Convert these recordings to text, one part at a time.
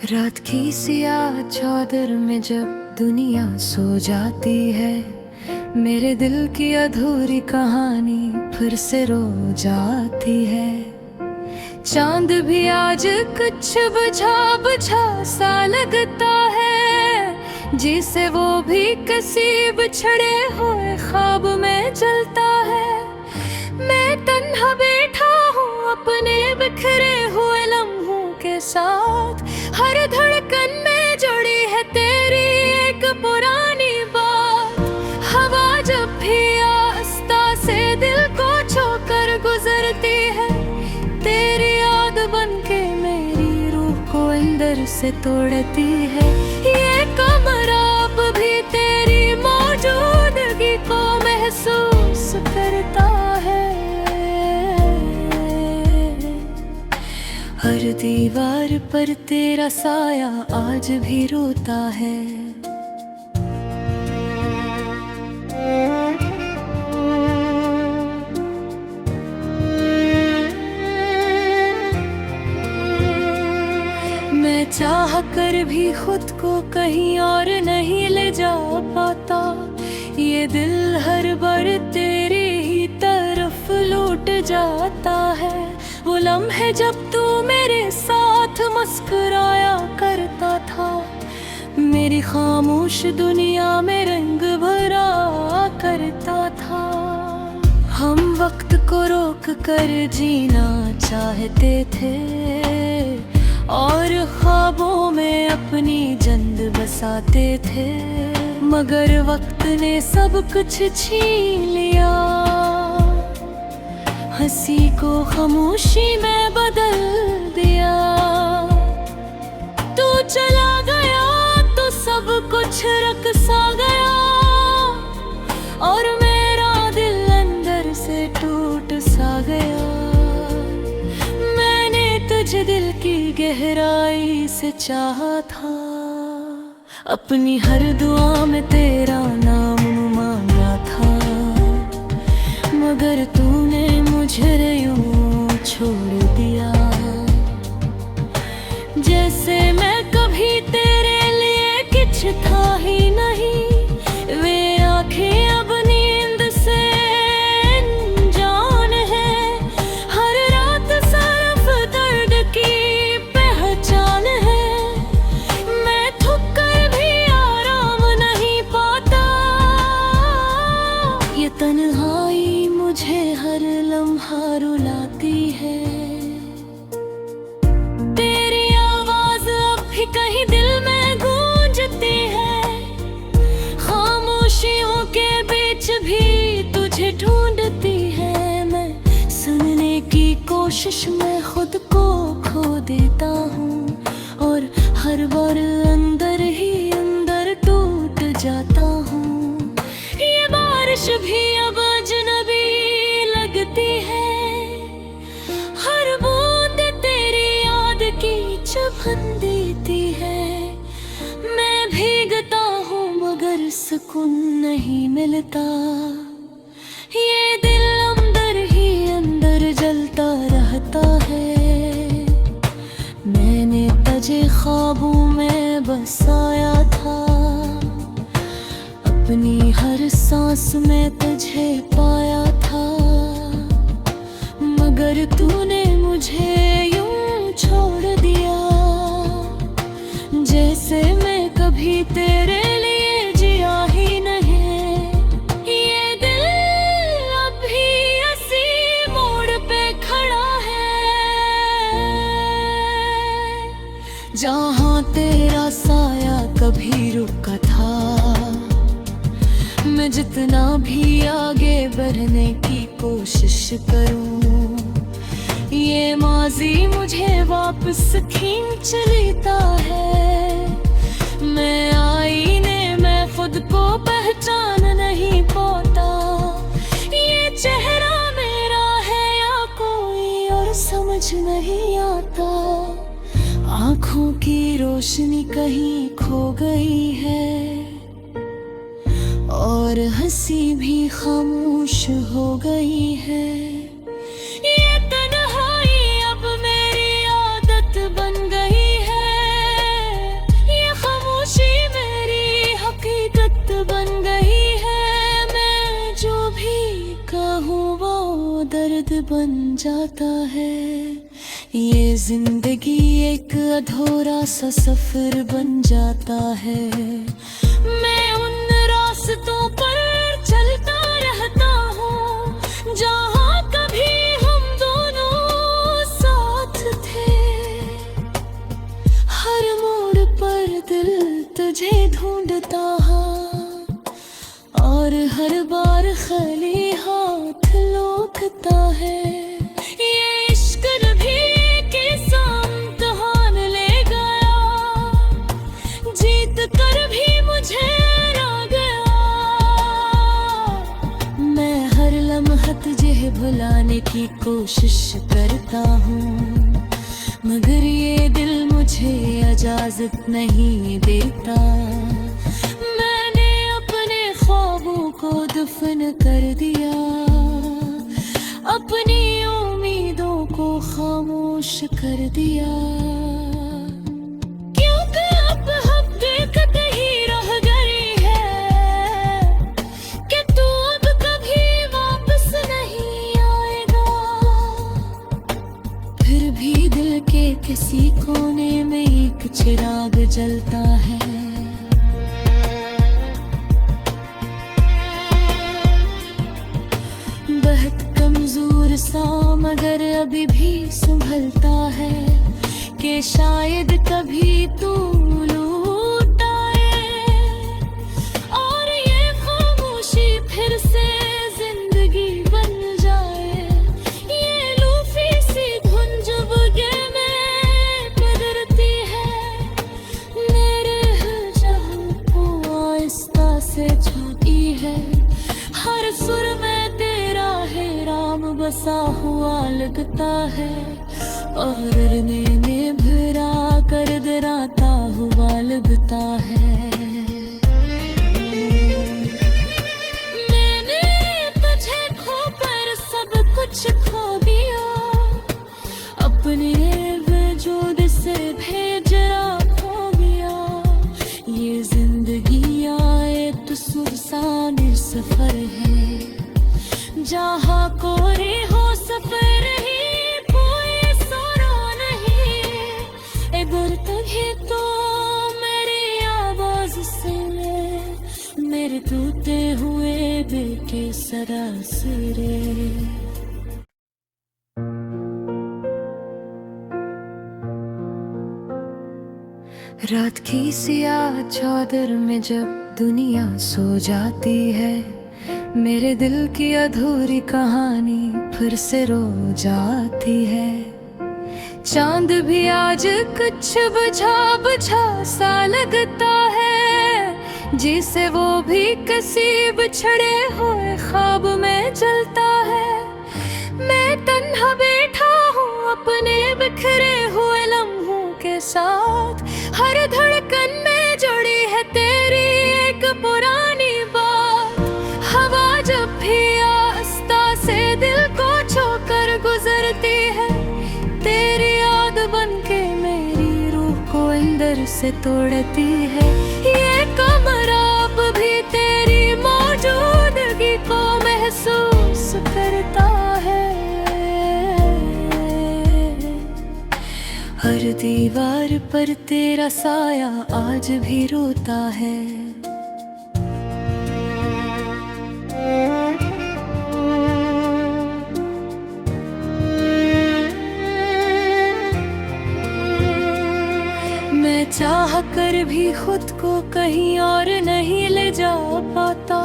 रात की सियाह चादर में जब दुनिया सो जाती है, मेरे दिल की अधूरी कहानी फिर से रो जाती है। चांद भी आज कुछ बुझा बुझा सा लगता है, जिसे वो भी किसी बिछड़े हुए ख्वाब में जलता है। मैं तन्हा बैठा हूँ अपने बिखरे हुए लम्हों के साथ, हर धड़कन में जुड़ी है तेरी एक पुरानी बात। हवा जब भी आस्ता से दिल को छूकर गुजरती है, तेरी याद बनके मेरी रूह को अंदर से तोड़ती है। ये कमरा अब भी तेरी मौजूदगी को महसूस करता है। हर दीवार पर तेरा साया आज भी रोता है। मैं चाह कर भी खुद को कहीं और नहीं ले जा पाता, ये दिल हर बार तेरी ही तरफ लौट जाता है। वो लम्हे जब तू मेरे साथ मुस्कुराया करता था, मेरी खामोश दुनिया में रंग भरा करता था। हम वक्त को रोक कर जीना चाहते थे और ख्वाबों में अपनी जंद बसाते थे, मगर वक्त ने सब कुछ छीन लिया। हंसी को खामोशी में बदल दिया। तू चला गया तो सब कुछ रकसा गया, और मेरा दिल अंदर से टूट सा गया। मैंने तुझे दिल की गहराई से चाहा था, अपनी हर दुआ में तेरा नाम मांगा था, मगर तूने मुझे यूं छोड़ दिया। जैसे मैं कभी तेरे लिए कुछ था ही नहीं। वे आंखें अब नींद से अनजान है, हर रात सिर्फ दर्द की पहचान है। मैं थक कर भी आराम नहीं पाता, ये तन्हाई मुझे हर लम्हा रुलाती है। तेरी आवाज अब भी कहीं दिल में गूंजती है, खामोशियों के बीच भी तुझे ढूंढती है। मैं सुनने की कोशिश में खुद को खो देता हूँ, और हर बार अंदर ही अंदर टूट जाता हूँ। ये बारिश भी अब अजनबी लगती है, हर बूंद तेरी याद की चुभन देती है। मैं भीगता हूँ मगर सुकून नहीं मिलता, ये दिल अंदर ही अंदर जलता रहता है। मैंने तुझे ख्वाबों में बसाया था, अपनी हर सांस में तुझे पाया था, मगर तूने मुझे यूं छोड़ दिया। जैसे मैं कभी तेरे लिए जिया ही नहीं। ये दिल अब भी इसी मोड़ पे खड़ा है, जहाँ तेरा साया कभी रुका था। मैं जितना भी आगे बढ़ने की कोशिश करूं, ये माजी मुझे वापस खींच लेता है। मैं आईने में खुद को पहचान नहीं पाता, ये चेहरा मेरा है या कोई और समझ नहीं आता। आँखों की रोशनी कहीं खो गई है, और हंसी भी खामोश हो गई है। ये तन्हाई अब मेरी आदत बन गई है, दर्द बन जाता है। ये जिंदगी एक अधूरा सा सफर बन जाता है। मैं उन रास्तों पर चलता रहता हूँ जहाँ कभी हम दोनों साथ थे। हर मोड़ पर दिल तुझे ढूंढता है और हर बार खाली हाथ लौटता है। ये इश्क भी कैसा इम्तिहान ले गया, जीत कर भी मुझे हरा गया। मैं हर लम्हा तुझे भुलाने की कोशिश करता हूँ, मगर ये दिल मुझे इजाजत नहीं देता। मैंने अपने ख्वाबों को दफन कर दिया, अपनी उम्मीदों को खामोश कर दिया। क्योंकि अब हकीकत ही रह गई है कि तू अब कभी वापस नहीं आएगा। फिर भी दिल के किसी कोने में एक चिराग जलता है। बहुत कमजोर सा मगर अभी भी संभलता है कि शायद कभी तू लौट आए और ये खामोशी फिर से जिंदगी बन जाए। ये लूफी सी धुन जो बुगे में बदलती है, मेरे जहां को आहिस्ता से छूती है। हर सुर में तेरा है राम बसा हुआ लगता है और में भरा कर डराता हुआ लगता है। मैंने तुझे खो कर सब कुछ खो दिया, अपने वजूद से भेजरा खो गया। ये जिंदगी आए तो सुरसाने सफर है, जहाँ कोई हो सफर ही कोई सरा नहीं। इधर तभी तो मेरी आवाज सुने, मेरे टूटे हुए दिल के सरासरे। रात की सियाह चादर में जब दुनिया सो जाती है, मेरे दिल की अधूरी कहानी फिर से रो जाती है। चांद भी आज कुछ बुझा बुझा सा लगता है, जिसे वो भी किसी बिछड़े हुए ख्वाब में जलता है। मैं तन्हा बैठा हूँ अपने बिखरे हुए लम्हों के साथ, हर धड़कन में जुड़ी है तेरी एक पुरानी बात। हवा जब भी आस्ता से दिल को छूकर गुजरती है, तेरी याद बनके मेरी रूह को अंदर से तोड़ती है। ये कमरा अब भी तेरी मौजूदगी को महसूस करता है। हर दीवार पर तेरा साया आज भी रोता है। मैं चाह कर भी खुद को कहीं और नहीं ले जा पाता,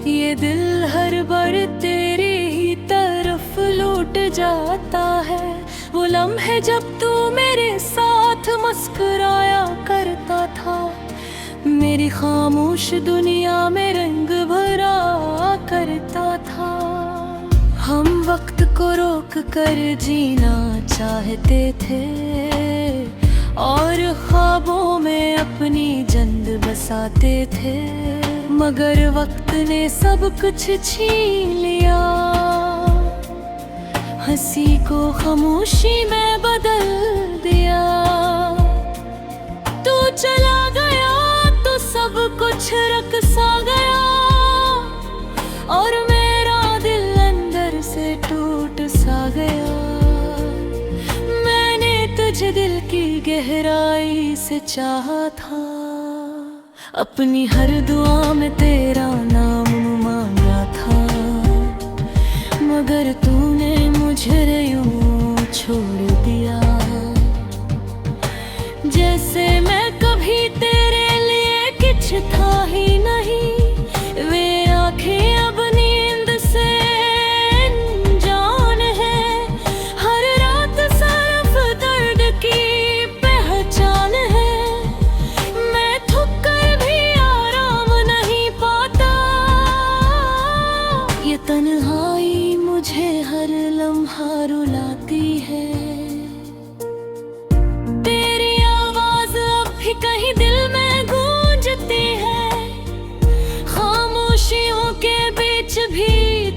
ये दिल हर बार तेरी ही तरफ लौट जाता है। वो लम्हे जब तू मेरे साथ मुस्कुराया करता था, मेरी खामोश दुनिया में रंग भरा करता था। हम वक्त को रोक कर जीना चाहते थे और ख्वाबों में अपनी जंद बसाते थे, मगर वक्त ने सब कुछ छीन लिया। हंसी को खामोशी में बदल दिया। तू चला गया तो सब कुछ रक सा गया और मेरा दिल अंदर से तुझे दिल की गहराई से चाहा था, अपनी हर दुआ में तेरा नाम मांगा था, मगर तूने मुझे यूं छोड़ दिया। जैसे मैं कभी तेरे लिए कुछ था ही नहीं, वे आंखें अब नींद से अनजान है, हर रात सिर्फ दर्द की पहचान है। मैं थक कर भी आराम नहीं पाता, ये तन्हाई मुझे हर लम्हा रुलाती है। तेरी आवाज अब भी कहीं दिल में गूंजती है, खामोशियों के बीच भी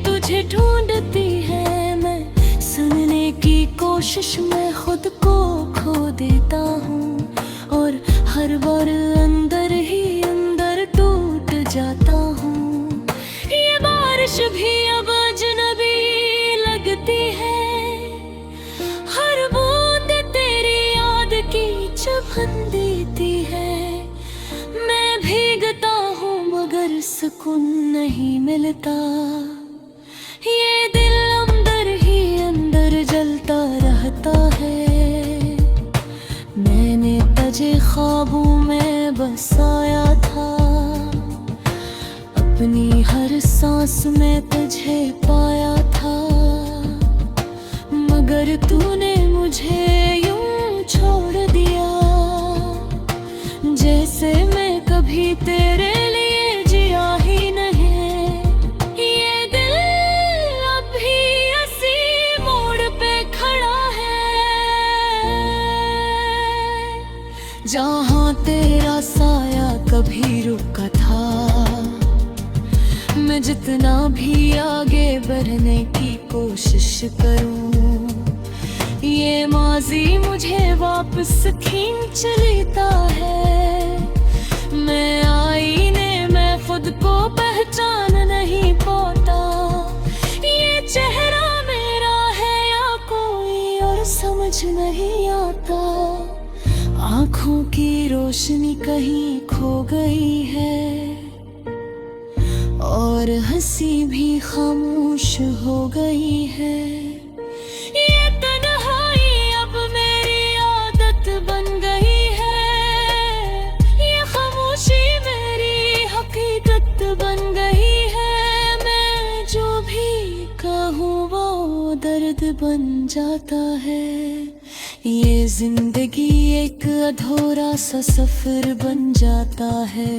तुझे ढूंढती है। मैं सुनने की कोशिश में खुद को खो देता हूँ, और हर बार अंदर ही अंदर टूट जाता हूँ। ये बारिश भी अब अजनबी लगती है, हर बूंद तेरी याद की चुभन देती है। मैं भीगता हूँ मगर सुकून नहीं मिलता, ये दिल अंदर ही अंदर जलता रहता है। मैंने तुझे ख्वाबों में बसाया था, अपनी हर सांस में तुझे पाया था, मगर तूने मुझे यूं छोड़ दिया। जैसे मैं कभी तेरे लिए जिया ही नहीं, ये दिल अब भी इसी मोड़ पे खड़ा है, जहाँ तेरा साया कभी रुका था। मैं जितना भी आगे बढ़ने की कोशिश करूं, ये माजी मुझे वापस खींच लेता है। मैं आईने में खुद को पहचान नहीं पाता, ये चेहरा मेरा है या कोई और समझ नहीं आता। आँखों की रोशनी कहीं खो गई है, और हंसी भी खामोश हो गई है। ये तन्हाई अब मेरी आदत बन गई है, ये खामोशी मेरी हकीकत बन गई है। मैं जो भी कहूँ वो दर्द बन जाता है। ये जिंदगी एक अधूरा सा सफर बन जाता है।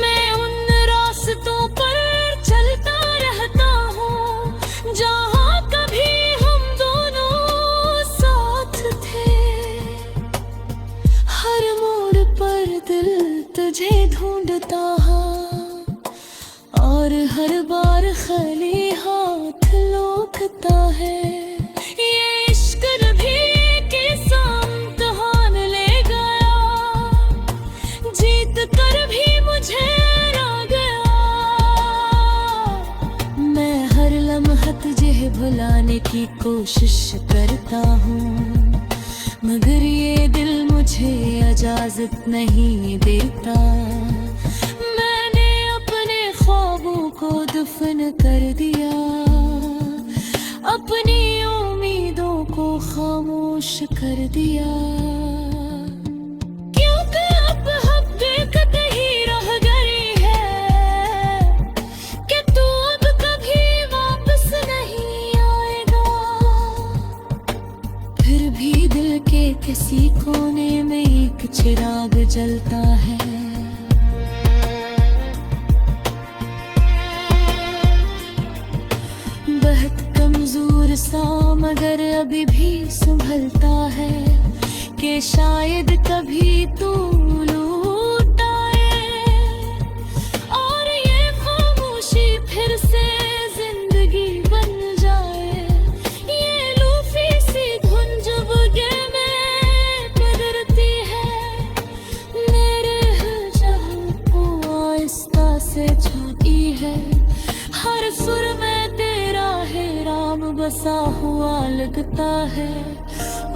मैं उन रास्तों पर चलता रहता हूँ जहाँ कभी हम दोनों साथ थे। हर मोड़ पर दिल तुझे ढूंढता है, और हर बार खाली हाथ लौटता है। ये इश्क भी कैसा इम्तिहान ले गया, जीत कर भी मुझे तुझे भुलाने की कोशिश करता हूँ, मगर ये दिल मुझे इजाजत नहीं देता। मैंने अपने ख्वाबों को दफन कर दिया, अपनी उम्मीदों को खामोश कर दिया। क्योंकि अब हकीकत ही रह गई है कि तू अब कभी वापस नहीं आएगा। फिर भी दिल के किसी कोने में एक चिराग जलता है। बहुत कमजोर सा मगर अभी भी संभलता है कि शायद कभी तू लौट आए और ये खामोशी फिर से जिंदगी बन जाए। ये लूफी सी धुन जो बुगे में बदलती है, मेरे जहां को आहिस्ता से छूती है। हर सुर में तेरा है राम बसा हुआ लगता है,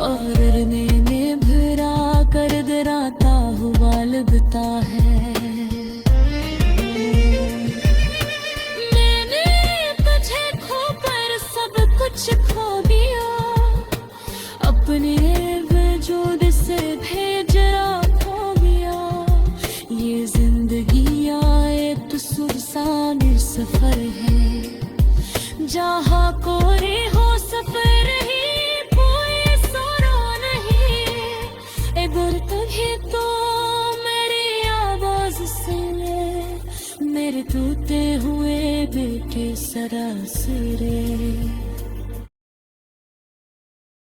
और में भरा कर डराता हुआ लगता है। मैंने तुझे खो कर सब कुछ खो दिया, अपने वजूद से भेजरा खो गया। ये जिंदगी आए तो सुनसान सफर है, जहाँ कोई हो सफर ही कोई सुरो नहीं। इधर तभी तो मेरी आवाज सुने, मेरे टूटे हुए बेटे सरासर।